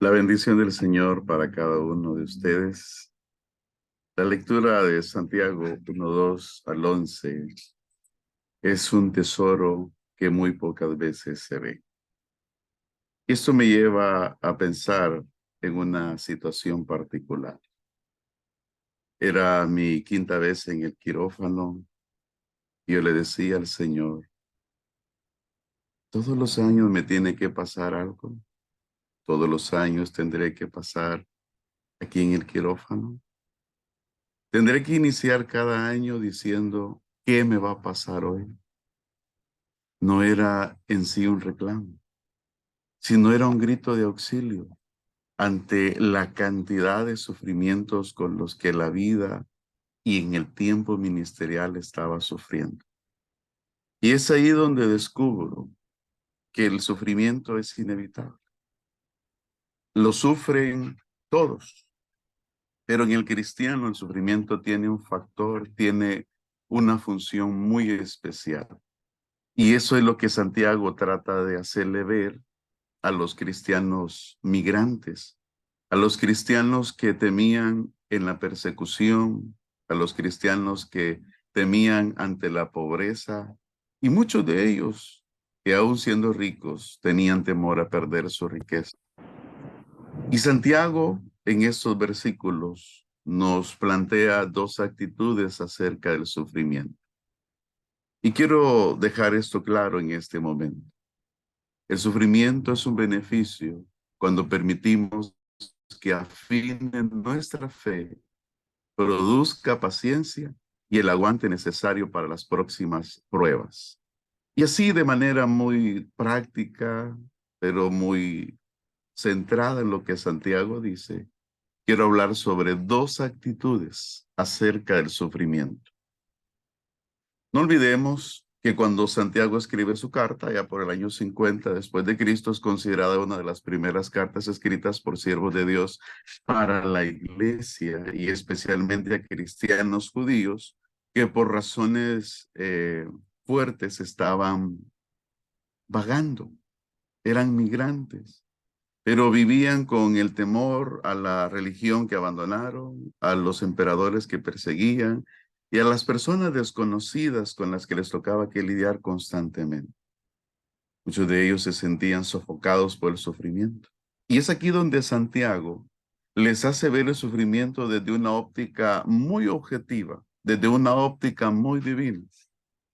La bendición del Señor para cada uno de ustedes. La lectura de Santiago 1:2 al 11 es un tesoro que muy pocas veces se ve. Esto me lleva a pensar en una situación particular. Era mi quinta vez en el quirófano y yo le decía al Señor, todos los años me tiene que pasar algo. Todos los años tendré que pasar aquí en el quirófano. Tendré que iniciar cada año diciendo, ¿qué me va a pasar hoy? No era en sí un reclamo, sino era un grito de auxilio ante la cantidad de sufrimientos con los que la vida y en el tiempo ministerial estaba sufriendo. Y es ahí donde descubro que el sufrimiento es inevitable. Lo sufren todos, pero en el cristiano el sufrimiento tiene un factor, tiene una función muy especial. Y eso es lo que Santiago trata de hacerle ver a los cristianos migrantes, a los cristianos que temían en la persecución, a los cristianos que temían ante la pobreza, y muchos de ellos que aún siendo ricos tenían temor a perder su riqueza. Y Santiago en estos versículos nos plantea dos actitudes acerca del sufrimiento. Y quiero dejar esto claro en este momento. El sufrimiento es un beneficio cuando permitimos que afine nuestra fe, produzca paciencia y el aguante necesario para las próximas pruebas. Y así de manera muy práctica, pero muy centrada en lo que Santiago dice, quiero hablar sobre dos actitudes acerca del sufrimiento. No olvidemos que cuando Santiago escribe su carta, ya por el año 50 después de Cristo, es considerada una de las primeras cartas escritas por siervos de Dios para la iglesia y especialmente a cristianos judíos que por razones fuertes estaban vagando, eran migrantes, pero vivían con el temor a la religión que abandonaron, a los emperadores que perseguían y a las personas desconocidas con las que les tocaba que lidiar constantemente. Muchos de ellos se sentían sofocados por el sufrimiento. Y es aquí donde Santiago les hace ver el sufrimiento desde una óptica muy objetiva, desde una óptica muy divina.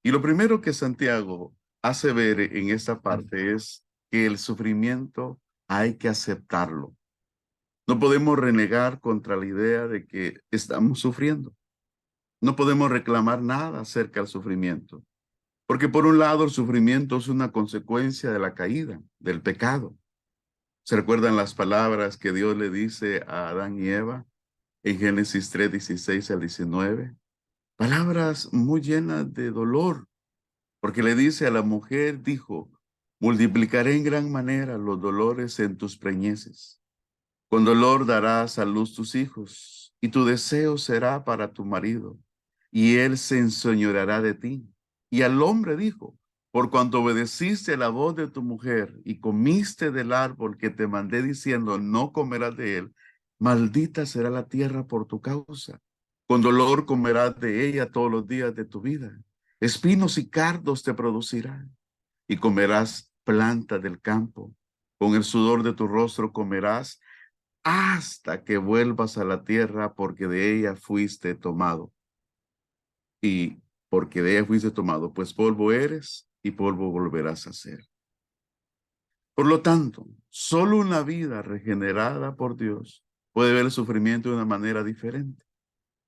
Y lo primero que Santiago hace ver en esta parte es que el sufrimiento hay que aceptarlo. No podemos renegar contra la idea de que estamos sufriendo. No podemos reclamar nada acerca del sufrimiento. Porque por un lado el sufrimiento es una consecuencia de la caída, del pecado. ¿Se recuerdan las palabras que Dios le dice a Adán y Eva en Génesis 3:16 al 19? Palabras muy llenas de dolor, porque le dice a la mujer, dijo, multiplicaré en gran manera los dolores en tus preñeces. Con dolor darás a luz tus hijos, y tu deseo será para tu marido, y él se enseñoreará de ti. Y al hombre dijo, por cuanto obedeciste a la voz de tu mujer y comiste del árbol que te mandé diciendo, no comerás de él, maldita será la tierra por tu causa. Con dolor comerás de ella todos los días de tu vida. Espinos y cardos te producirán, y comerás planta del campo. Con el sudor de tu rostro comerás hasta que vuelvas a la tierra, porque de ella fuiste tomado. Y porque de ella fuiste tomado, pues polvo eres y polvo volverás a ser. Por lo tanto, solo una vida regenerada por Dios puede ver el sufrimiento de una manera diferente.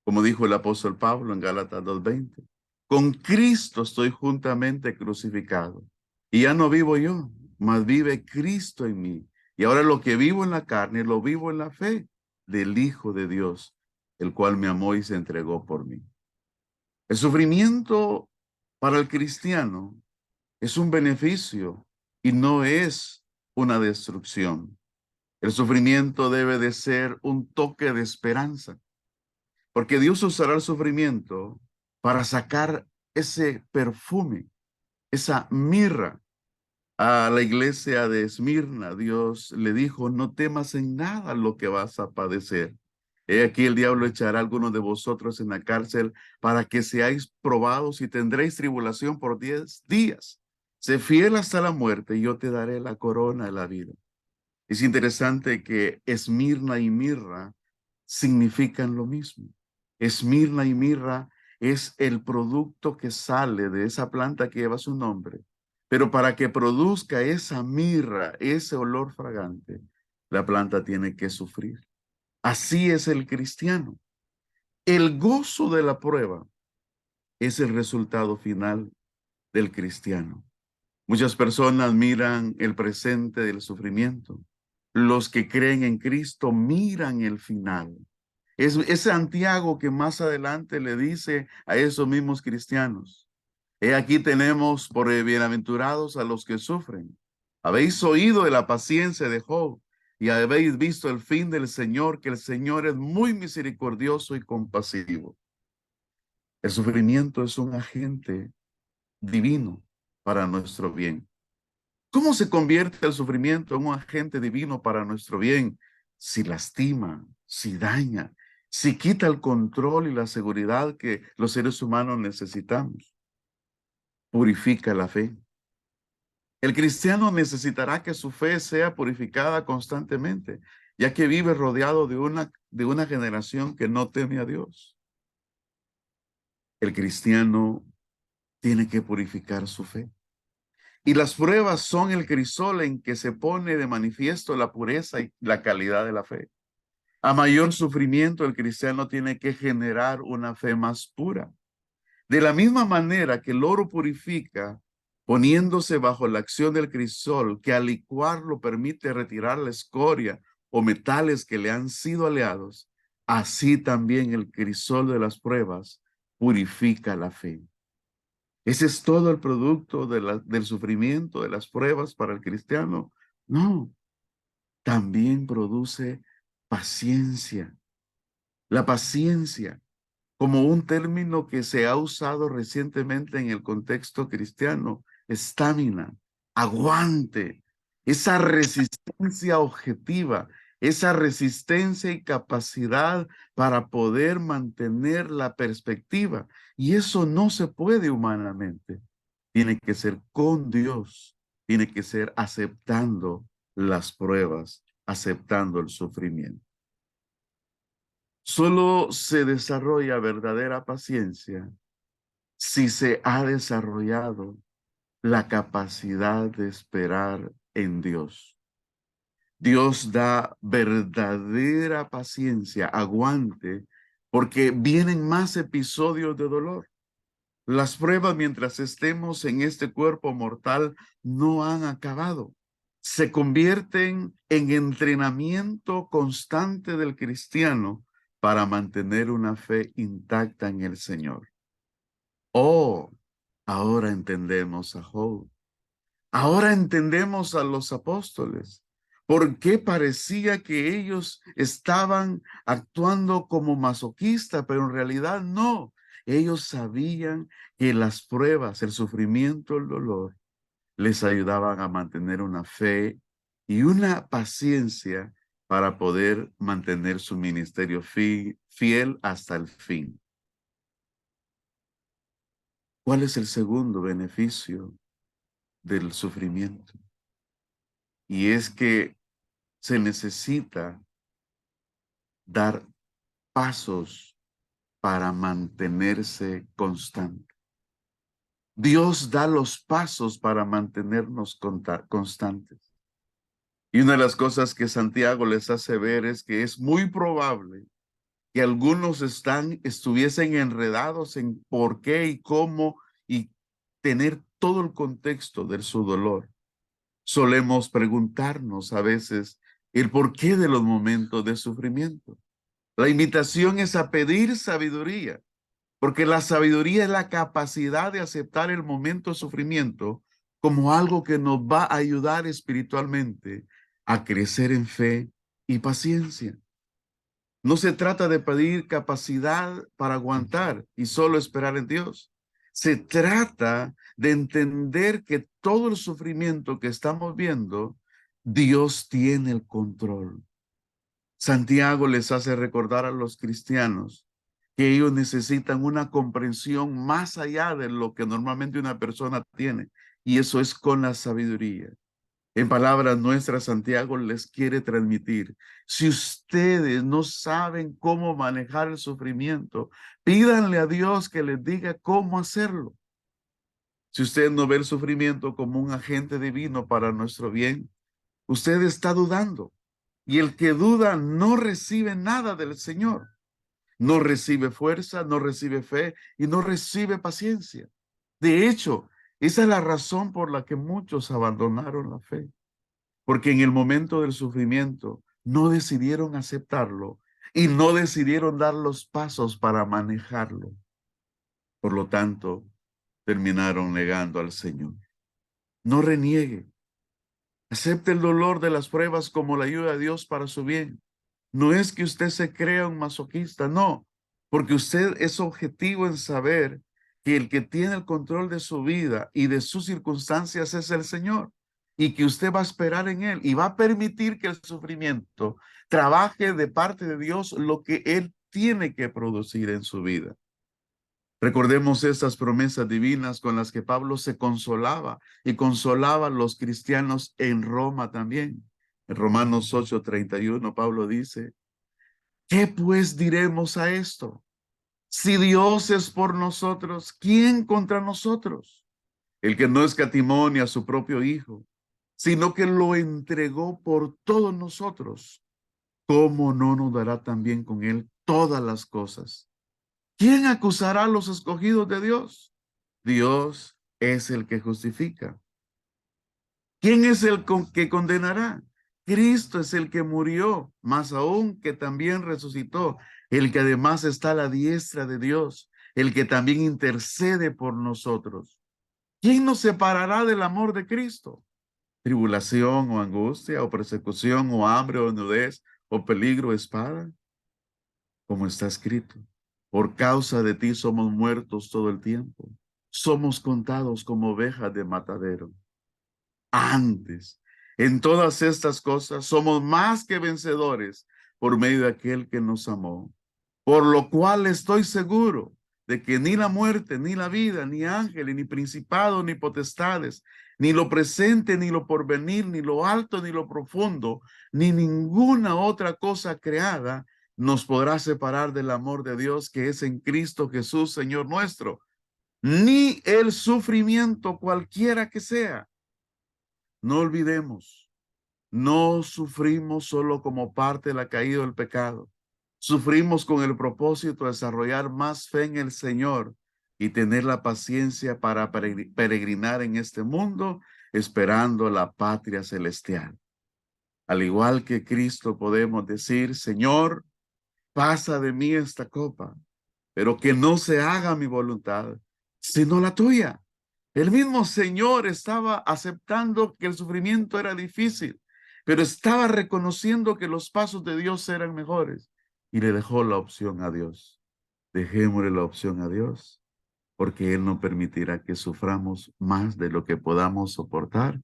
Como dijo el apóstol Pablo en Gálatas 2:20, con Cristo estoy juntamente crucificado. Y ya no vivo yo, mas vive Cristo en mí. Y ahora lo que vivo en la carne, lo vivo en la fe del Hijo de Dios, el cual me amó y se entregó por mí. El sufrimiento para el cristiano es un beneficio y no es una destrucción. El sufrimiento debe de ser un toque de esperanza, porque Dios usará el sufrimiento para sacar ese perfume, esa mirra A la iglesia de Esmirna, Dios le dijo, no temas en nada lo que vas a padecer. He aquí el diablo echará a algunos de vosotros en la cárcel para que seáis probados y tendréis tribulación por 10 días. Sé fiel hasta la muerte y yo te daré la corona de la vida. Es interesante que Esmirna y mirra significan lo mismo. Esmirna y mirra es el producto que sale de esa planta que lleva su nombre. Pero para que produzca esa mirra, ese olor fragante, la planta tiene que sufrir. Así es el cristiano. El gozo de la prueba es el resultado final del cristiano. Muchas personas miran el presente del sufrimiento. Los que creen en Cristo miran el final. Es Santiago que más adelante le dice a esos mismos cristianos, he aquí tenemos por bienaventurados a los que sufren. Habéis oído de la paciencia de Job y habéis visto el fin del Señor, que el Señor es muy misericordioso y compasivo. El sufrimiento es un agente divino para nuestro bien. ¿Cómo se convierte el sufrimiento en un agente divino para nuestro bien? Si lastima, si daña, si quita el control y la seguridad que los seres humanos necesitamos. Purifica la fe. El cristiano necesitará que su fe sea purificada constantemente, ya que vive rodeado de una generación que no teme a Dios. El cristiano tiene que purificar su fe. Y las pruebas son el crisol en que se pone de manifiesto la pureza y la calidad de la fe. A mayor sufrimiento, el cristiano tiene que generar una fe más pura. De la misma manera que el oro purifica, poniéndose bajo la acción del crisol, que al licuarlo permite retirar la escoria o metales que le han sido aleados, así también el crisol de las pruebas purifica la fe. ¿Ese es todo el producto del sufrimiento, de las pruebas para el cristiano? No, también produce paciencia. La paciencia, como un término que se ha usado recientemente en el contexto cristiano, estamina, aguante, esa resistencia objetiva, esa resistencia y capacidad para poder mantener la perspectiva. Y eso no se puede humanamente. Tiene que ser con Dios, tiene que ser aceptando las pruebas, aceptando el sufrimiento. Solo se desarrolla verdadera paciencia si se ha desarrollado la capacidad de esperar en Dios. Dios da verdadera paciencia, aguante, porque vienen más episodios de dolor. Las pruebas mientras estemos en este cuerpo mortal no han acabado. Se convierten en entrenamiento constante del cristiano para mantener una fe intacta en el Señor. Oh, ahora entendemos a Job. Ahora entendemos a los apóstoles. ¿Por qué parecía que ellos estaban actuando como masoquistas, pero en realidad no? Ellos sabían que las pruebas, el sufrimiento, el dolor, les ayudaban a mantener una fe y una paciencia para poder mantener su ministerio fiel hasta el fin. ¿Cuál es el segundo beneficio del sufrimiento? Y es que se necesita dar pasos para mantenerse constante. Dios da los pasos para mantenernos constantes. Y una de las cosas que Santiago les hace ver es que es muy probable que algunos estuviesen enredados en por qué y cómo y tener todo el contexto de su dolor. Solemos preguntarnos a veces el porqué de los momentos de sufrimiento. La invitación es a pedir sabiduría, porque la sabiduría es la capacidad de aceptar el momento de sufrimiento como algo que nos va a ayudar espiritualmente a crecer en fe y paciencia. No se trata de pedir capacidad para aguantar y solo esperar en Dios, Se trata de entender que todo el sufrimiento que estamos viendo, Dios tiene el control. Santiago les hace recordar a los cristianos que ellos necesitan una comprensión más allá de lo que normalmente una persona tiene, y eso es con la sabiduría. En palabras nuestras, Santiago les quiere transmitir: si ustedes no saben cómo manejar el sufrimiento, pídanle a Dios que les diga cómo hacerlo. Si usted no ve el sufrimiento como un agente divino para nuestro bien, usted está dudando. Y el que duda no recibe nada del Señor. No recibe fuerza, no recibe fe y no recibe paciencia. De hecho, esa es la razón por la que muchos abandonaron la fe. Porque en el momento del sufrimiento no decidieron aceptarlo y no decidieron dar los pasos para manejarlo. Por lo tanto, terminaron negando al Señor. No reniegue. Acepte el dolor de las pruebas como la ayuda de Dios para su bien. No es que usted se crea un masoquista, no, porque usted es objetivo en saber que el que tiene el control de su vida y de sus circunstancias es el Señor, y que usted va a esperar en Él y va a permitir que el sufrimiento trabaje de parte de Dios lo que Él tiene que producir en su vida. Recordemos estas promesas divinas con las que Pablo se consolaba y consolaba a los cristianos en Roma también. En Romanos 8:31, Pablo dice: ¿qué pues diremos a esto? Si Dios es por nosotros, ¿quién contra nosotros? El que no escatimó ni a su propio Hijo, sino que lo entregó por todos nosotros, ¿cómo no nos dará también con él todas las cosas? ¿Quién acusará a los escogidos de Dios? Dios es el que justifica. ¿Quién es el que condenará? Cristo es el que murió, más aún que también resucitó, el que además está a la diestra de Dios, el que también intercede por nosotros. ¿Quién nos separará del amor de Cristo? ¿Tribulación o angustia o persecución o hambre o nudez o peligro o espada? Como está escrito: por causa de ti somos muertos todo el tiempo. Somos contados como ovejas de matadero. Antes, en todas estas cosas, somos más que vencedores por medio de aquel que nos amó. Por lo cual estoy seguro de que ni la muerte, ni la vida, ni ángeles, ni principados, ni potestades, ni lo presente, ni lo porvenir, ni lo alto, ni lo profundo, ni ninguna otra cosa creada nos podrá separar del amor de Dios que es en Cristo Jesús, Señor nuestro. Ni el sufrimiento cualquiera que sea. No olvidemos, no sufrimos solo como parte de la caída del pecado. Sufrimos con el propósito de desarrollar más fe en el Señor y tener la paciencia para peregrinar en este mundo, esperando la patria celestial. Al igual que Cristo, podemos decir: Señor, pasa de mí esta copa, pero que no se haga mi voluntad, sino la tuya. El mismo Señor estaba aceptando que el sufrimiento era difícil, pero estaba reconociendo que los pasos de Dios eran mejores y le dejó la opción a Dios. Dejémosle la opción a Dios, porque Él no permitirá que suframos más de lo que podamos soportar,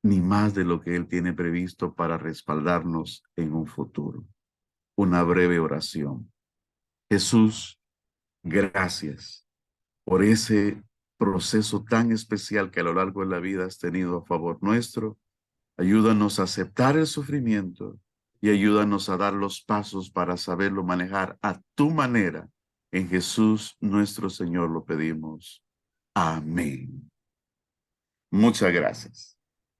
ni más de lo que Él tiene previsto para respaldarnos en un futuro. Una breve oración. Jesús, gracias por ese proceso tan especial que a lo largo de la vida has tenido a favor nuestro. Ayúdanos a aceptar el sufrimiento y ayúdanos a dar los pasos para saberlo manejar a tu manera. En Jesús nuestro Señor lo pedimos. Amén. Muchas gracias.